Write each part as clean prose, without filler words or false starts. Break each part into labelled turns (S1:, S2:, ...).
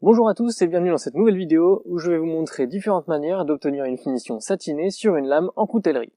S1: Bonjour à tous et bienvenue dans cette nouvelle vidéo où je vais vous montrer différentes manières d'obtenir une finition satinée sur une lame en coutellerie.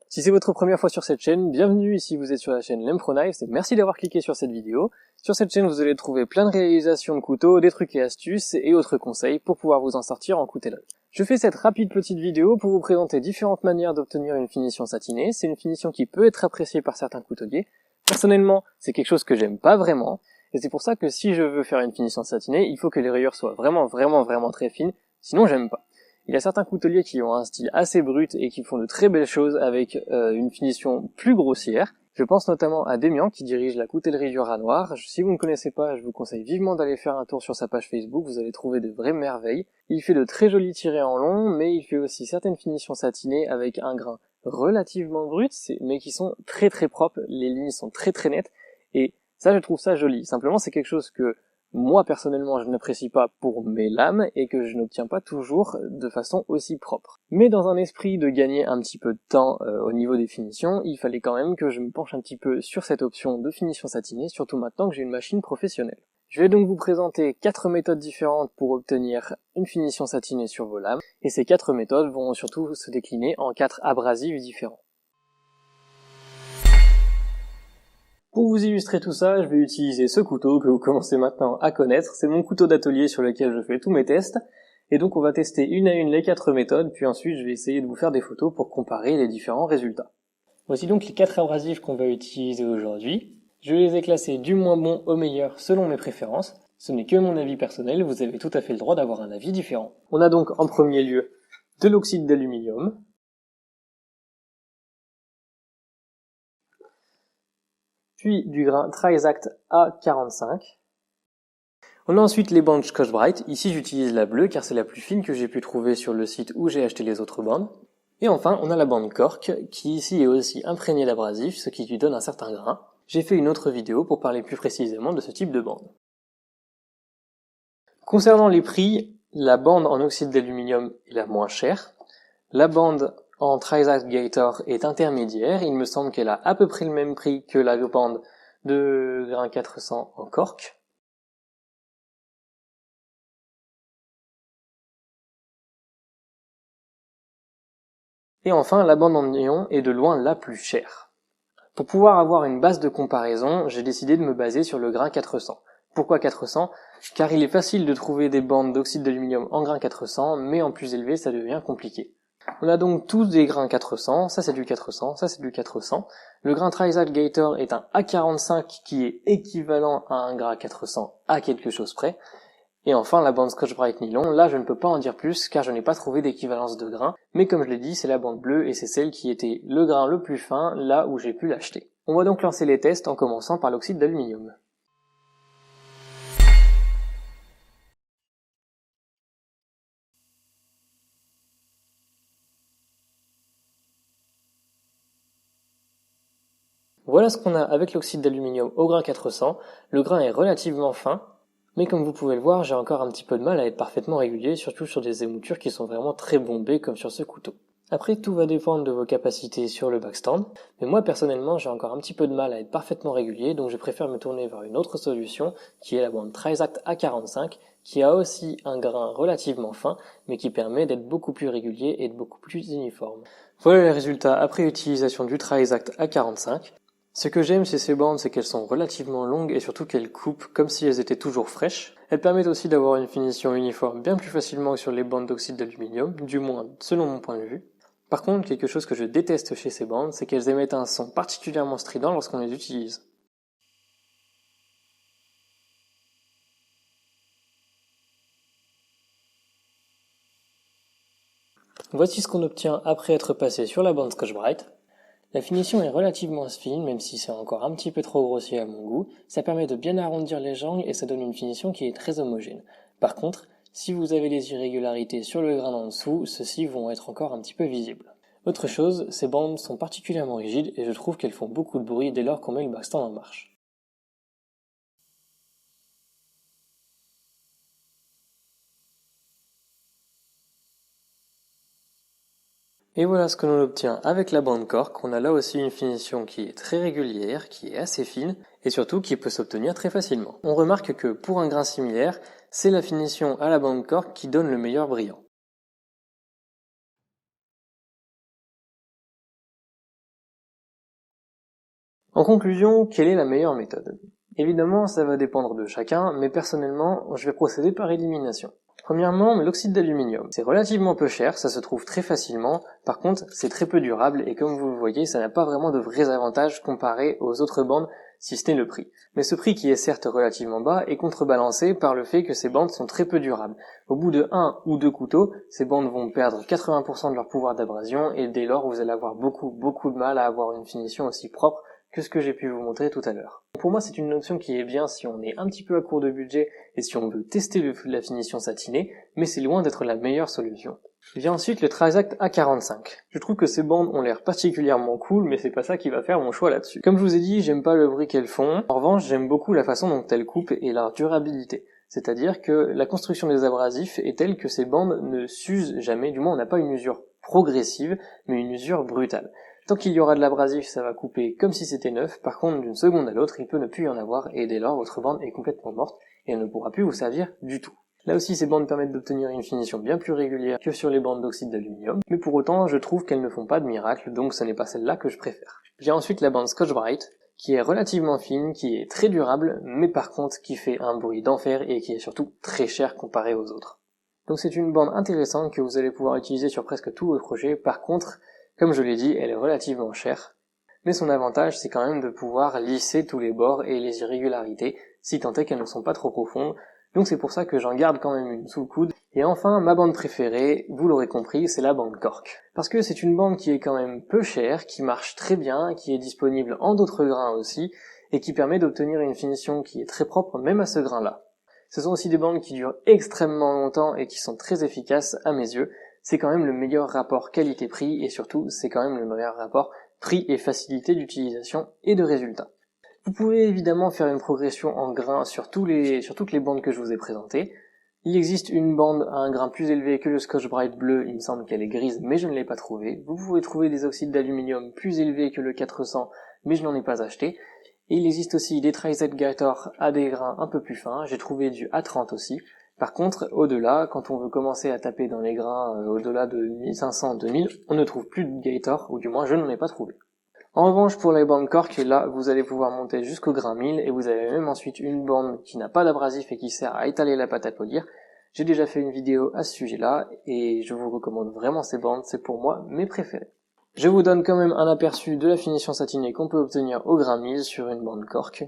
S1: Si c'est votre première fois sur cette chaîne, bienvenue ici vous êtes sur la chaîne Lempro-Knives et merci d'avoir cliqué sur cette vidéo. Sur cette chaîne vous allez trouver plein de réalisations de couteaux, des trucs et astuces et autres conseils pour pouvoir vous en sortir en coutellerie. Je fais cette rapide petite vidéo pour vous présenter différentes manières d'obtenir une finition satinée. C'est une finition qui peut être appréciée par certains couteliers. Personnellement, c'est quelque chose que j'aime pas vraiment et c'est pour ça que si je veux faire une finition satinée, il faut que les rayures soient vraiment très fines, sinon j'aime pas. Il y a certains couteliers qui ont un style assez brut et qui font de très belles choses avec une finition plus grossière. Je pense notamment à Démian qui dirige la coutellerie du Rat Noir. Si vous ne connaissez pas, je vous conseille vivement d'aller faire un tour sur sa page Facebook, vous allez trouver de vraies merveilles. Il fait de très jolis tirés en long, mais il fait aussi certaines finitions satinées avec un grain relativement brut, mais qui sont très propres, les lignes sont très nettes, et ça je trouve ça joli. Simplement c'est quelque chose que moi, personnellement, je n'apprécie pas pour mes lames et que je n'obtiens pas toujours de façon aussi propre. Mais dans un esprit de gagner un petit peu de temps au niveau des finitions, il fallait quand même que je me penche un petit peu sur cette option de finition satinée, surtout maintenant que j'ai une machine professionnelle. Je vais donc vous présenter 4 méthodes différentes pour obtenir une finition satinée sur vos lames, et ces 4 méthodes vont surtout se décliner en 4 abrasifs différents. Pour vous illustrer tout ça, je vais utiliser ce couteau que vous commencez maintenant à connaître. C'est mon couteau d'atelier sur lequel je fais tous mes tests. Et donc on va tester une à une les 4 méthodes, puis ensuite je vais essayer de vous faire des photos pour comparer les différents résultats. Voici donc les 4 abrasifs qu'on va utiliser aujourd'hui. Je les ai classés du moins bon au meilleur selon mes préférences. Ce n'est que mon avis personnel, vous avez tout à fait le droit d'avoir un avis différent. On a donc en premier lieu de l'oxyde d'aluminium. Puis du grain Trizact A45. On a ensuite les bandes Scotch-Brite. Ici j'utilise la bleue car c'est la plus fine que j'ai pu trouver sur le site où j'ai acheté les autres bandes. Et enfin on a la bande Cork qui ici est aussi imprégnée d'abrasif, ce qui lui donne un certain grain. J'ai fait une autre vidéo pour parler plus précisément de ce type de bande. Concernant les prix, la bande en oxyde d'aluminium est la moins chère. La bande en Trizact Gator est intermédiaire, il me semble qu'elle a à peu près le même prix que la bande de grain 400 en cork. Et enfin, la bande en néon est de loin la plus chère. Pour pouvoir avoir une base de comparaison, j'ai décidé de me baser sur le grain 400. Pourquoi 400? Car il est facile de trouver des bandes d'oxyde d'aluminium en grain 400, mais en plus élevé, ça devient compliqué. On a donc tous des grains 400, ça c'est du 400, ça c'est du 400. Le grain Trizact Gator est un A45 qui est équivalent à un grain 400 à quelque chose près. Et enfin la bande Scotch-Brite Nylon, là je ne peux pas en dire plus car je n'ai pas trouvé d'équivalence de grain, mais comme je l'ai dit c'est la bande bleue et c'est celle qui était le grain le plus fin là où j'ai pu l'acheter. On va donc lancer les tests en commençant par l'oxyde d'aluminium. Voilà ce qu'on a avec l'oxyde d'aluminium au grain 400, le grain est relativement fin, mais comme vous pouvez le voir, j'ai encore un petit peu de mal à être parfaitement régulier, surtout sur des émoutures qui sont vraiment très bombées comme sur ce couteau. Après, tout va dépendre de vos capacités sur le backstand, mais moi personnellement j'ai encore un petit peu de mal à être parfaitement régulier, donc je préfère me tourner vers une autre solution, qui est la bande Trizact A45, qui a aussi un grain relativement fin, mais qui permet d'être beaucoup plus régulier et de beaucoup plus uniforme. Voilà les résultats après utilisation du Trizact A45. Ce que j'aime chez ces bandes, c'est qu'elles sont relativement longues et surtout qu'elles coupent comme si elles étaient toujours fraîches. Elles permettent aussi d'avoir une finition uniforme bien plus facilement que sur les bandes d'oxyde d'aluminium, du moins selon mon point de vue. Par contre, quelque chose que je déteste chez ces bandes, c'est qu'elles émettent un son particulièrement strident lorsqu'on les utilise. Voici ce qu'on obtient après être passé sur la bande Scotch-Brite. La finition est relativement fine, même si c'est encore un petit peu trop grossier à mon goût. Ça permet de bien arrondir les angles et ça donne une finition qui est très homogène. Par contre, si vous avez des irrégularités sur le grain en dessous, ceux-ci vont être encore un petit peu visibles. Autre chose, ces bandes sont particulièrement rigides et je trouve qu'elles font beaucoup de bruit dès lors qu'on met le backstand en marche. Et voilà ce que l'on obtient avec la bande cork. On a là aussi une finition qui est très régulière, qui est assez fine, et surtout qui peut s'obtenir très facilement. On remarque que pour un grain similaire, c'est la finition à la bande cork qui donne le meilleur brillant. En conclusion, quelle est la meilleure méthode? Évidemment, ça va dépendre de chacun, mais personnellement, je vais procéder par élimination. Premièrement, l'oxyde d'aluminium. C'est relativement peu cher, ça se trouve très facilement, par contre, c'est très peu durable et comme vous le voyez, ça n'a pas vraiment de vrais avantages comparé aux autres bandes, si ce n'est le prix. Mais ce prix qui est certes relativement bas est contrebalancé par le fait que ces bandes sont très peu durables. Au bout de 1 ou 2 couteaux, ces bandes vont perdre 80% de leur pouvoir d'abrasion et dès lors, vous allez avoir beaucoup de mal à avoir une finition aussi propre que ce que j'ai pu vous montrer tout à l'heure. Pour moi, c'est une option qui est bien si on est un petit peu à court de budget et si on veut tester la finition satinée, mais c'est loin d'être la meilleure solution. Vient ensuite le Trizact A45. Je trouve que ces bandes ont l'air particulièrement cool, mais c'est pas ça qui va faire mon choix là-dessus. Comme je vous ai dit, j'aime pas le bruit qu'elles font. En revanche, j'aime beaucoup la façon dont elles coupent et leur durabilité. C'est-à-dire que la construction des abrasifs est telle que ces bandes ne s'usent jamais, du moins on n'a pas une usure progressive, mais une usure brutale. Tant qu'il y aura de l'abrasif, ça va couper comme si c'était neuf, par contre d'une seconde à l'autre, il peut ne plus y en avoir, et dès lors votre bande est complètement morte, et elle ne pourra plus vous servir du tout. Là aussi, ces bandes permettent d'obtenir une finition bien plus régulière que sur les bandes d'oxyde d'aluminium, mais pour autant, je trouve qu'elles ne font pas de miracle, donc ce n'est pas celle-là que je préfère. Vient ensuite la bande Scotch-Brite, qui est relativement fine, qui est très durable, mais par contre qui fait un bruit d'enfer et qui est surtout très cher comparé aux autres. Donc c'est une bande intéressante que vous allez pouvoir utiliser sur presque tous vos projets, par contre, comme je l'ai dit, elle est relativement chère, mais son avantage c'est quand même de pouvoir lisser tous les bords et les irrégularités, si tant est qu'elles ne sont pas trop profondes, donc c'est pour ça que j'en garde quand même une sous le coude. Et enfin, ma bande préférée, vous l'aurez compris, c'est la bande cork. Parce que c'est une bande qui est quand même peu chère, qui marche très bien, qui est disponible en d'autres grains aussi, et qui permet d'obtenir une finition qui est très propre même à ce grain-là. Ce sont aussi des bandes qui durent extrêmement longtemps et qui sont très efficaces à mes yeux. C'est quand même le meilleur rapport qualité-prix et surtout c'est quand même le meilleur rapport prix et facilité d'utilisation et de résultat. Vous pouvez évidemment faire une progression en grains sur toutes les bandes que je vous ai présentées. Il existe une bande à un grain plus élevé que le Scotch-Brite bleu, il me semble qu'elle est grise mais je ne l'ai pas trouvée. Vous pouvez trouver des oxydes d'aluminium plus élevés que le 400 mais je n'en ai pas acheté. Et il existe aussi des Trizact Gator à des grains un peu plus fins, j'ai trouvé du A30 aussi. Par contre, au-delà, quand on veut commencer à taper dans les grains au-delà de 1500-2000, on ne trouve plus de Gator, ou du moins je n'en ai pas trouvé. En revanche, pour les bandes cork, là, vous allez pouvoir monter jusqu'au grain 1000, et vous avez même ensuite une bande qui n'a pas d'abrasif et qui sert à étaler la pâte à polir. J'ai déjà fait une vidéo à ce sujet-là, et je vous recommande vraiment ces bandes, c'est pour moi mes préférées. Je vous donne quand même un aperçu de la finition satinée qu'on peut obtenir au grain 1000 sur une bande cork.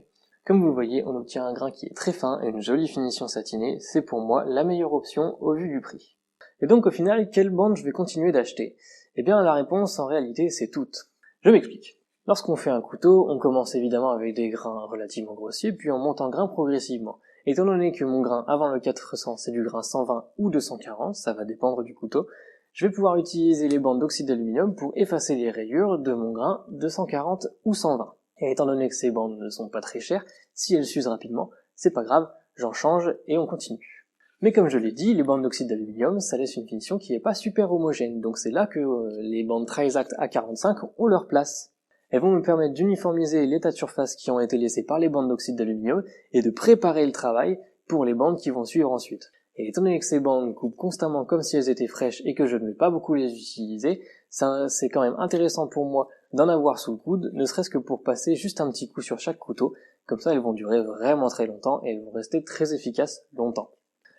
S1: Comme vous le voyez, on obtient un grain qui est très fin et une jolie finition satinée, c'est pour moi la meilleure option au vu du prix. Et donc au final, quelle bande je vais continuer d'acheter? Eh bien la réponse en réalité c'est toutes. Je m'explique. Lorsqu'on fait un couteau, on commence évidemment avec des grains relativement grossiers, puis on monte en grain progressivement. Étant donné que mon grain avant le 400 c'est du grain 120 ou 240, ça va dépendre du couteau, je vais pouvoir utiliser les bandes d'oxyde d'aluminium pour effacer les rayures de mon grain 240 ou 120. Et étant donné que ces bandes ne sont pas très chères, si elles s'usent rapidement, c'est pas grave, j'en change et on continue. Mais comme je l'ai dit, les bandes d'oxyde d'aluminium, ça laisse une finition qui est pas super homogène, donc c'est là que les bandes Trizact A45 ont leur place. Elles vont me permettre d'uniformiser les tas de surface qui ont été laissées par les bandes d'oxyde d'aluminium et de préparer le travail pour les bandes qui vont suivre ensuite. Et étant donné que ces bandes coupent constamment comme si elles étaient fraîches et que je ne vais pas beaucoup les utiliser, c'est quand même intéressant pour moi d'en avoir sous le coude, ne serait-ce que pour passer juste un petit coup sur chaque couteau, comme ça elles vont durer vraiment très longtemps et elles vont rester très efficaces longtemps.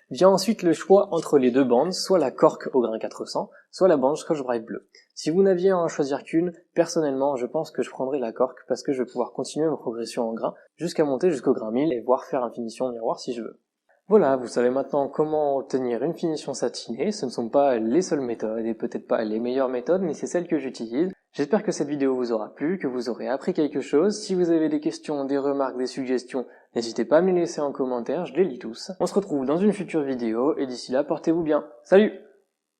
S1: Vient ensuite le choix entre les deux bandes, soit la cork au grain 400, soit la bande Scotch-Brite bleu. Si vous n'aviez à en choisir qu'une, personnellement je pense que je prendrais la cork parce que je vais pouvoir continuer ma progression en grain jusqu'à monter jusqu'au grain 1000 et voire faire une finition miroir si je veux. Voilà, vous savez maintenant comment obtenir une finition satinée, ce ne sont pas les seules méthodes et peut-être pas les meilleures méthodes, mais c'est celles que j'utilise. J'espère que cette vidéo vous aura plu, que vous aurez appris quelque chose. Si vous avez des questions, des remarques, des suggestions, n'hésitez pas à me les laisser en commentaire, je les lis tous. On se retrouve dans une future vidéo et d'ici là, portez-vous bien. Salut!